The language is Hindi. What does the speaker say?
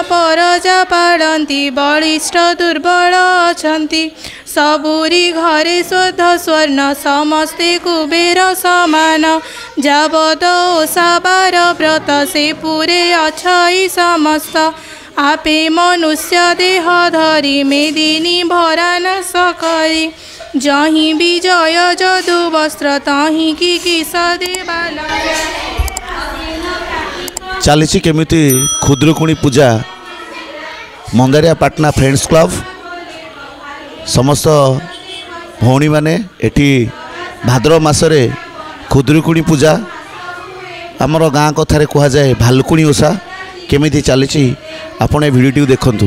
परजा पाड़ती बलिष्ठ दुर्बल अछंती सबुरी घरे शुद्ध स्वर्ण समस्ते कुबेर समान जाबद ओषा बार व्रत से पूरे अछई समस्त आपे मनुष्य देह धरी मेदिनी भरा न सकरी जहीं विजय जदु वस्त्र तहीं की किस देवाला चली केमिति खुद्रुकुणी पूजा मंदारिया पाटना फ्रेंड्स क्लब समस्त भौणी माने एटी भाद्रव मासरे खुद्रुकुणी पूजा आमर गाँ कथार कह जाए भालुकुणी ओषा केमिति चली आपण वीडियो देखंतु।